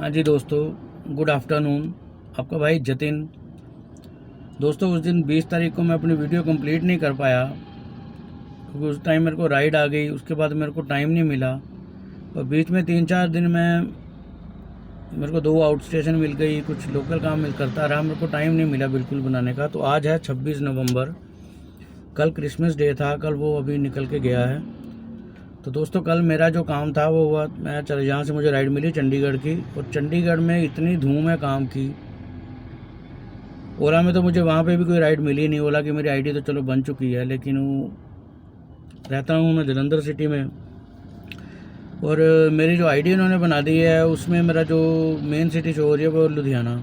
हाँ जी दोस्तों, good afternoon. आपका भाई जतिन। दोस्तों, उस दिन 20 तारीख को मैं अपनी वीडियो कंप्लीट नहीं कर पाया क्योंकि उस टाइम मेरे को राइड आ गई। उसके बाद मेरे को टाइम नहीं मिला और बीच में 3-4 दिन में मेरे को 2 आउट स्टेशन मिल गई, कुछ लोकल काम मिल करता रहा, मेरे को टाइम नहीं मिला बिल्कुल बनाने का। तो आज है 26 नवंबर। कल क्रिसमस डे था, कल वो अभी निकल के गया है। तो दोस्तों, कल मेरा जो काम था वो हुआ, मैं चल यहाँ से मुझे राइड मिली चंडीगढ़ की, और चंडीगढ़ में इतनी धूम है काम की। ओला में तो मुझे वहाँ पे भी कोई राइड मिली नहीं। ओला की मेरी आईडी तो चलो बन चुकी है, लेकिन वो रहता हूँ मैं जलंधर सिटी में, और मेरी जो आईडी उन्होंने बना दी है उसमें मेरा जो मेन सिटी शो हो रही है वो लुधियाना।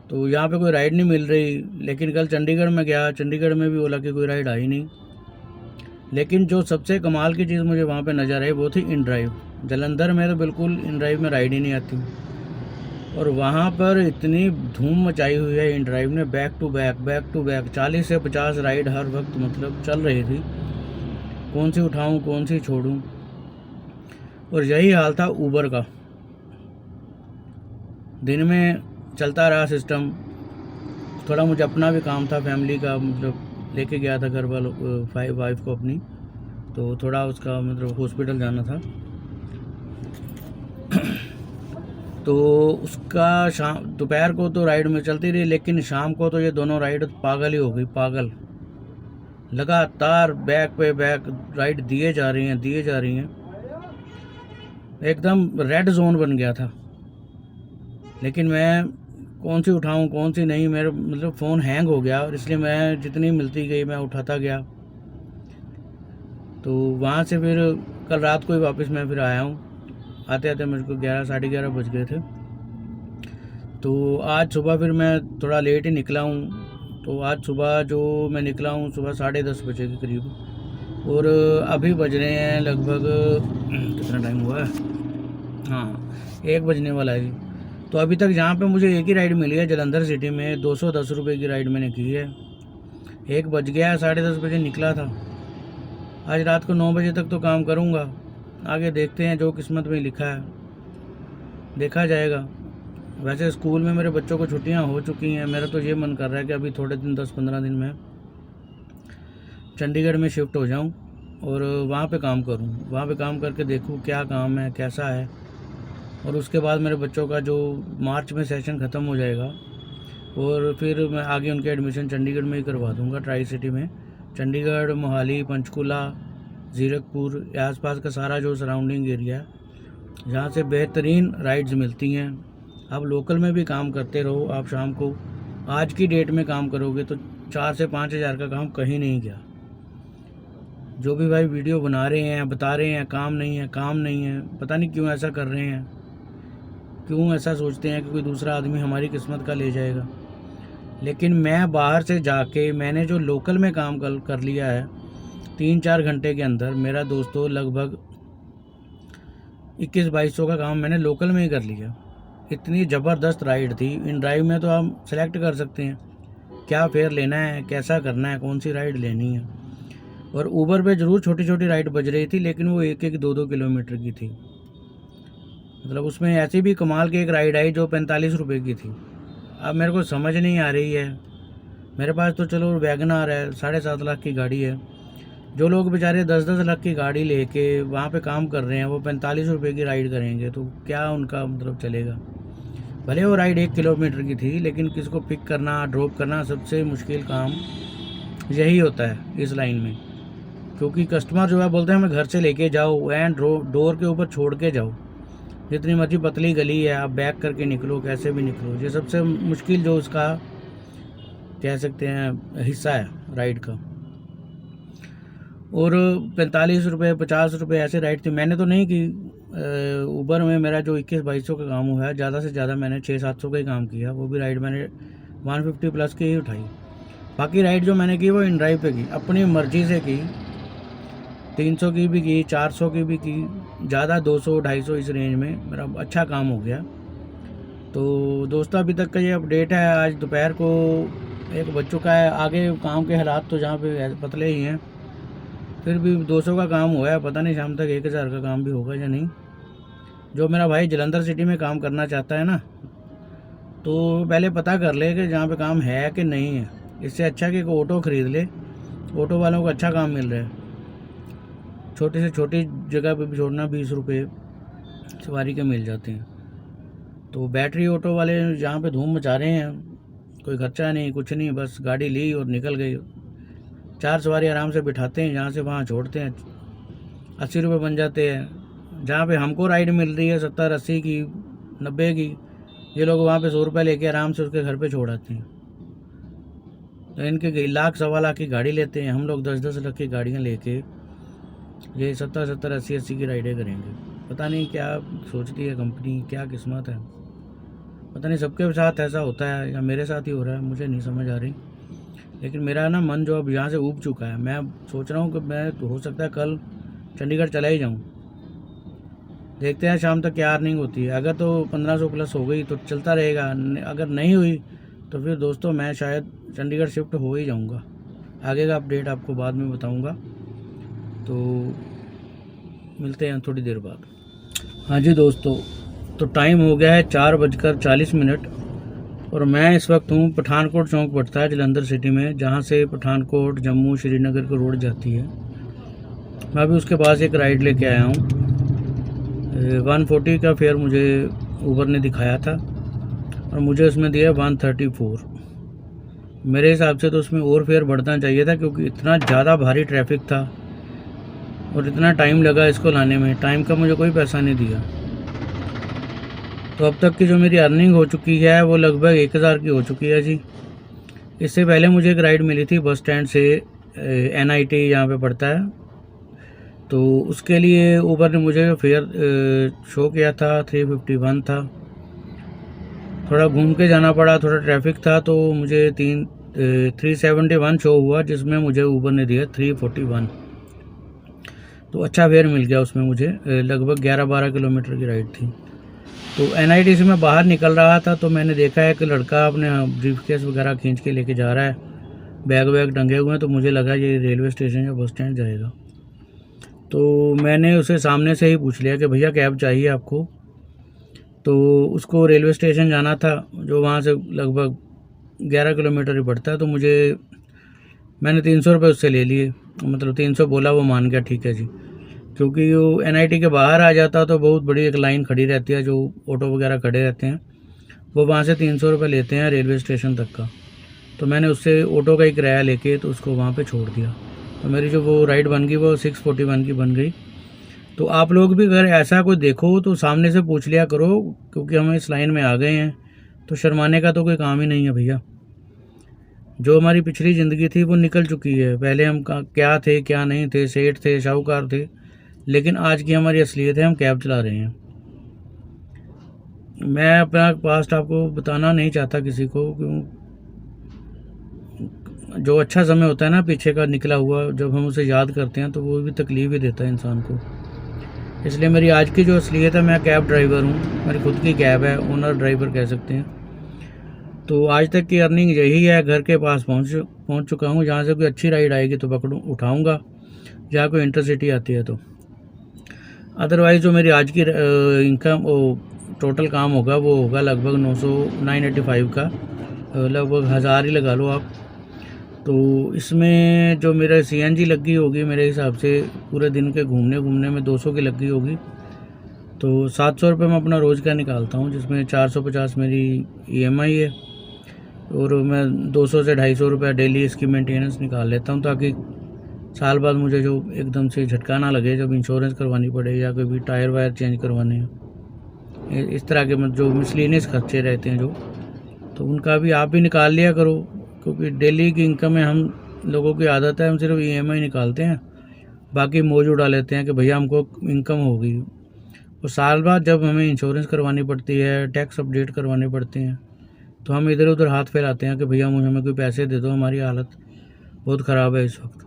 तो यहाँ पे कोई राइड नहीं मिल रही। लेकिन कल चंडीगढ़ में गया, चंडीगढ़ में भी ओला की कोई राइड आई नहीं। लेकिन जो सबसे कमाल की चीज़ मुझे वहाँ पे नज़र आई वो थी इन ड्राइव। जलंधर में तो बिल्कुल इन ड्राइव में राइड ही नहीं आती, और वहाँ पर इतनी धूम मचाई हुई है इन ड्राइव ने। बैक टू बैक 40 से 50 राइड हर वक्त मतलब चल रही थी। कौन सी उठाऊं, कौन सी छोड़ूं। और यही हाल था ऊबर का। दिन में चलता रहा सिस्टम। थोड़ा मुझे अपना भी काम था, फैमिली का, मतलब लेके गया था घर वालों वाइफ को अपनी, तो थोड़ा उसका मतलब हॉस्पिटल जाना था। तो उसका शाम दोपहर को तो राइड में चलती रही, लेकिन शाम को तो ये दोनों राइड पागल ही हो गई, पागल। लगातार बैक पे बैक राइड दिए जा रही हैं। एकदम रेड जोन बन गया था। लेकिन मैं कौन सी उठाऊं, कौन सी नहीं, मेरे मतलब फ़ोन हैंग हो गया, और इसलिए मैं जितनी मिलती गई मैं उठाता गया। तो वहाँ से फिर कल रात को ही वापस मैं फिर आया हूँ। आते आते मेरे को 11 साढ़े 11 बज गए थे। तो आज सुबह फिर मैं थोड़ा लेट ही निकला हूँ। तो आज सुबह जो मैं निकला हूँ सुबह 10:30 बजे के करीब, और अभी बज रहे हैं लगभग कितना टाइम हुआ है, हाँ 1 बजने वाला है। तो अभी तक जहाँ पे मुझे एक ही राइड मिली है जलंधर सिटी में, 210 रुपये की राइड मैंने की है। 1 बज गया, 10:30 बजे निकला था। आज रात को 9 बजे तक तो काम करूँगा। आगे देखते हैं, जो किस्मत में लिखा है देखा जाएगा। वैसे स्कूल में मेरे बच्चों को छुट्टियां हो चुकी हैं। मेरा तो ये मन कर रहा है कि अभी थोड़े दिन 10-15 दिन में चंडीगढ़ में शिफ्ट हो जाऊं और वहाँ पे काम करूं। वहाँ पे काम करके देखूं क्या काम है, कैसा है। और उसके बाद मेरे बच्चों का जो मार्च में सेशन ख़त्म हो जाएगा, और फिर मैं आगे उनके एडमिशन चंडीगढ़ में ही करवा दूँगा, ट्राई सिटी में। चंडीगढ़, मोहाली, पंचकूला, ज़ीरकपुर, आसपास का सारा जो सराउंडिंग एरिया है, जहाँ से बेहतरीन राइड्स मिलती हैं। आप लोकल में भी काम करते रहो। आप शाम को आज की डेट में काम करोगे तो 4 से 5 हज़ार का काम कहीं नहीं गया। जो भी भाई वीडियो बना रहे हैं, बता रहे हैं काम नहीं है, काम नहीं है, पता नहीं क्यों ऐसा कर रहे हैं, क्यों ऐसा सोचते हैं कि कोई दूसरा आदमी हमारी किस्मत का ले जाएगा। लेकिन मैं बाहर से जाके मैंने जो लोकल में काम कर लिया है 3-4 घंटे के अंदर, मेरा दोस्तों लगभग 21-2200 का काम मैंने लोकल में ही कर लिया। इतनी ज़बरदस्त राइड थी। इन ड्राइव में तो हम सेलेक्ट कर सकते हैं क्या फेयर लेना है, कैसा करना है, कौन सी राइड लेनी है। और ऊबर पे ज़रूर छोटी छोटी राइड बज रही थी, लेकिन वो 1-1, 2-2 किलोमीटर की थी। मतलब उसमें ऐसी भी कमाल की एक राइड आई जो 45 रुपये की थी। अब मेरे को समझ नहीं आ रही है। मेरे पास तो चलो वैगनार है, 7.5 लाख की गाड़ी है। जो लोग बेचारे 10-10 लाख की गाड़ी लेके वहाँ पे काम कर रहे हैं, वो 45 रुपये की राइड करेंगे तो क्या उनका मतलब चलेगा। भले वो राइड 1 किलोमीटर की थी, लेकिन किसको पिक करना, ड्रॉप करना सबसे मुश्किल काम यही होता है इस लाइन में। क्योंकि कस्टमर जो है बोलते हैं हमें घर से लेके जाओ एंड डोर के ऊपर छोड़ के जाओ। जितनी मर्जी पतली गली है, आप बैक करके निकलो, कैसे भी निकलो। ये सबसे मुश्किल जो उसका कह सकते हैं हिस्सा है राइड का। और 45 रुपये, 50 रुपये ऐसे राइड थी। मैंने तो नहीं की ऊबर में। मेरा जो 21-2200 का काम हुआ है, ज़्यादा से ज़्यादा मैंने 600-700 का ही काम किया। वो भी राइड मैंने 150 प्लस की ही उठाई। बाकी राइड जो मैंने की वो इन ड्राइव पे की, अपनी मर्जी से की। 300 की भी की, 400 की भी की, ज़्यादा 200-250 इस रेंज में मेरा अच्छा काम हो गया। तो दोस्तों, अभी तक का ये अपडेट है। आज दोपहर को 1 बज चुका है। आगे काम के हालात तो जहाँ पे पतले ही हैं, फिर भी 200 का काम हुआ है। पता नहीं शाम तक 1000 का काम भी होगा या नहीं। जो मेरा भाई जलंधर सिटी में काम करना चाहता है ना, तो पहले पता कर ले कि जहाँ पे काम है कि नहीं है। इससे अच्छा कि एक ऑटो ख़रीद ले, ऑटो वालों को अच्छा काम मिल रहा है। छोटी से छोटी जगह पे भी छोड़ना 20 रुपये सवारी के मिल जाते हैं। तो बैटरी ऑटो वाले जहाँ पे धूम मचा रहे हैं, कोई खर्चा नहीं कुछ नहीं, बस गाड़ी ली और निकल गई। 4 सवारी आराम से बिठाते हैं, यहाँ से वहाँ छोड़ते हैं, 80 रुपये बन जाते हैं। जहाँ पे हमको राइड मिल रही है 70-80 की, 90 की, ये लोग वहाँ पे 100 रुपये लेके आराम से उसके घर पे छोड़ आते हैं। तो इनके लाख 1.25 लाख की गाड़ी लेते हैं, हम लोग 10-10 लाख की गाड़ियाँ लेके ये 70-70, 80-80 की राइडें करेंगे। पता नहीं क्या सोचती है कंपनी, क्या किस्मत है, पता नहीं सबके साथ ऐसा होता है या मेरे साथ ही हो रहा है, मुझे नहीं समझ आ रही। लेकिन मेरा ना मन जो अब यहाँ से ऊब चुका है, मैं सोच रहा हूँ कि मैं हो सकता है कल चंडीगढ़ चला ही जाऊँ। देखते हैं शाम तक क्या अर्निंग होती है। अगर तो 1500 प्लस हो गई तो चलता रहेगा, अगर नहीं हुई तो फिर दोस्तों मैं शायद चंडीगढ़ शिफ्ट हो ही जाऊँगा। आगे का अपडेट आपको बाद में बताऊँगा, तो मिलते हैं थोड़ी देर बाद। हाँ जी दोस्तों, तो टाइम हो गया है 4:40 और मैं इस वक्त हूँ पठानकोट चौक पड़ता है जलंधर सिटी में, जहाँ से पठानकोट जम्मू श्रीनगर को रोड जाती है। मैं अभी उसके पास एक राइड लेके आया हूँ। 140 का फेयर मुझे ऊबर ने दिखाया था और मुझे उसमें दिया 134। मेरे हिसाब से तो उसमें और फेयर बढ़ना चाहिए था, क्योंकि इतना ज़्यादा भारी ट्रैफिक था और इतना टाइम लगा इसको लाने में। टाइम का मुझे कोई पैसा नहीं दिया। तो अब तक की जो मेरी अर्निंग हो चुकी है वो लगभग 1000 की हो चुकी है जी। इससे पहले मुझे एक राइड मिली थी बस स्टैंड से NIT यहाँ पे पड़ता है, तो उसके लिए ऊबर ने मुझे फेयर शो किया था 351 था। थोड़ा घूम के जाना पड़ा, थोड़ा ट्रैफिक था, तो मुझे 371 शो हुआ, जिसमें मुझे ऊबर ने दिया 341। तो अच्छा फेयर मिल गया उसमें मुझे। लगभग 11-12 किलोमीटर की राइड थी। तो NIT से मैं बाहर निकल रहा था, तो मैंने देखा है कि लड़का अपने ब्रीफकेस वगैरह खींच के लेके जा रहा है, बैग वैग टंगे हुए हैं, तो मुझे लगा ये रेलवे स्टेशन या बस स्टैंड जाएगा। तो मैंने उसे सामने से ही पूछ लिया कि भैया कैब चाहिए आपको। तो उसको रेलवे स्टेशन जाना था, जो वहाँ से लगभग 11 किलोमीटर ही पड़ता है। तो मैंने 300 रुपये उससे ले लिए, मतलब 300 बोला, वो मान गया ठीक है जी। क्योंकि वो NIT के बाहर आ जाता तो बहुत बड़ी एक लाइन खड़ी रहती है, जो ऑटो वगैरह खड़े रहते हैं, वो वहाँ से 300 रुपये लेते हैं रेलवे स्टेशन तक का। तो मैंने उससे ऑटो का ही किराया लेके तो उसको वहाँ पे छोड़ दिया। तो मेरी जो वो राइड बन गई वो 641 की बन गई। तो आप लोग भी अगर ऐसा कोई देखो तो सामने से पूछ लिया करो, क्योंकि हम इस लाइन में आ गए हैं तो शर्माने का तो कोई काम ही नहीं है भैया। जो हमारी पिछली ज़िंदगी थी वो निकल चुकी है। पहले हम क्या थे क्या नहीं थे, सेठ थे, शाहूकार थे, लेकिन आज की हमारी असलियत है, हम कैब चला रहे हैं। मैं अपना पास्ट आपको बताना नहीं चाहता किसी को, क्यों जो अच्छा समय होता है ना पीछे का निकला हुआ, जब हम उसे याद करते हैं तो वो भी तकलीफ़ ही देता है इंसान को। इसलिए मेरी आज की जो असलियत है, मैं कैब ड्राइवर हूँ, मेरी खुद की कैब है, ओनर ड्राइवर कह सकते हैं। तो आज तक की अर्निंग यही है। घर के पास पहुँच चुका हूँ, जहाँ से कोई अच्छी राइड आएगी तो उठाऊँगा, जहाँ कोई इंटरसिटी आती है तो। अदरवाइज़ जो मेरी आज की इनकम टोटल काम होगा वो होगा लगभग 985 का, लगभग 1000 ही लगा लो आप। तो इसमें जो मेरा CNG लगी होगी मेरे हिसाब से पूरे दिन के घूमने में 200 की लगी होगी। तो 700 रुपये मैं अपना रोज़ का निकालता हूँ, जिसमें 450 मेरी EMI है और मैं 200 से 250 रुपये डेली इसकी मेंटेनेंस निकाल लेता हूँ, ताकि साल बाद मुझे जो एकदम से झटका ना लगे जब इंश्योरेंस करवानी पड़े या कभी टायर वायर चेंज करवाने हैं। इस तरह के जो मिसलिनियस खर्चे रहते हैं जो, तो उनका भी आप भी निकाल लिया करो, क्योंकि डेली की इनकम में हम लोगों की आदत है हम सिर्फ EMI निकालते हैं, बाकी मौज उड़ा लेते हैं कि भैया हमको इनकम होगी। और साल बाद जब हमें इंश्योरेंस करवानी पड़ती है, टैक्स अपडेट करवाने पड़ते हैं, तो हम इधर उधर हाथ फैलाते हैं कि भैया हमें कोई पैसे दे दो, हमारी हालत बहुत ख़राब है इस वक्त।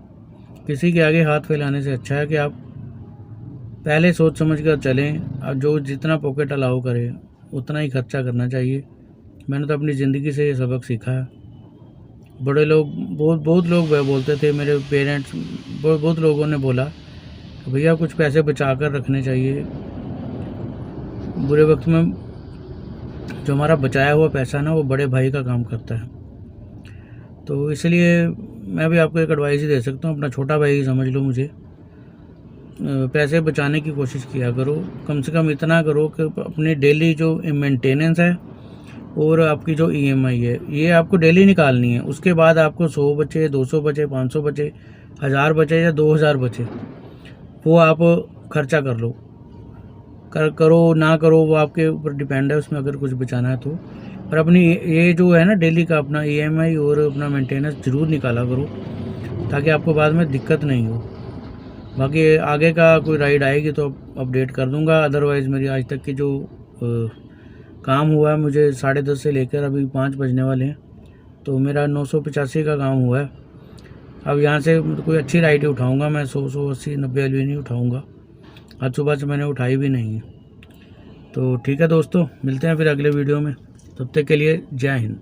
किसी के आगे हाथ फैलाने से अच्छा है कि आप पहले सोच समझ कर चलें। अब जो जितना पॉकेट अलाउ करे उतना ही खर्चा करना चाहिए। मैंने तो अपनी ज़िंदगी से ये सबक सीखा है। बड़े लोग बहुत लोग बोलते थे, मेरे पेरेंट्स बहुत लोगों ने बोला कि भैया कुछ पैसे बचा कर रखने चाहिए, बुरे वक्त में जो हमारा बचाया हुआ पैसा ना वो बड़े भाई का काम करता है। तो इसलिए मैं भी आपको एक एडवाइस ही दे सकता हूँ, अपना छोटा भाई समझ लो मुझे। पैसे बचाने की कोशिश किया करो, कम से कम इतना करो कि अपनी डेली जो मेंटेनेंस है और आपकी जो ईएमआई है ये आपको डेली निकालनी है। उसके बाद आपको 100 बचे, 200 बचे, 500 बचे, 1000 बचे या 2000 बचे, वो आप खर्चा कर लो। करो ना करो वो आपके ऊपर डिपेंड है, उसमें अगर कुछ बचाना है तो। पर अपनी ये जो है ना डेली का अपना ईएमआई और अपना मेंटेनेंस ज़रूर निकाला करो, ताकि आपको बाद में दिक्कत नहीं हो। बाकी आगे का कोई राइड आएगी तो अपडेट कर दूंगा। अदरवाइज़ मेरी आज तक की जो काम हुआ है, मुझे 10:30 से लेकर अभी 5 बजने वाले हैं, तो मेरा 985 का काम हुआ है। अब यहाँ से कोई अच्छी राइड ही उठाऊँगा मैं, 100, 80, 90 वाली नहीं उठाऊँगा। आज सुबह से मैंने उठाई भी नहीं है। तो ठीक है दोस्तों, मिलते हैं फिर अगले वीडियो में। तब तक के लिए जय हिंद।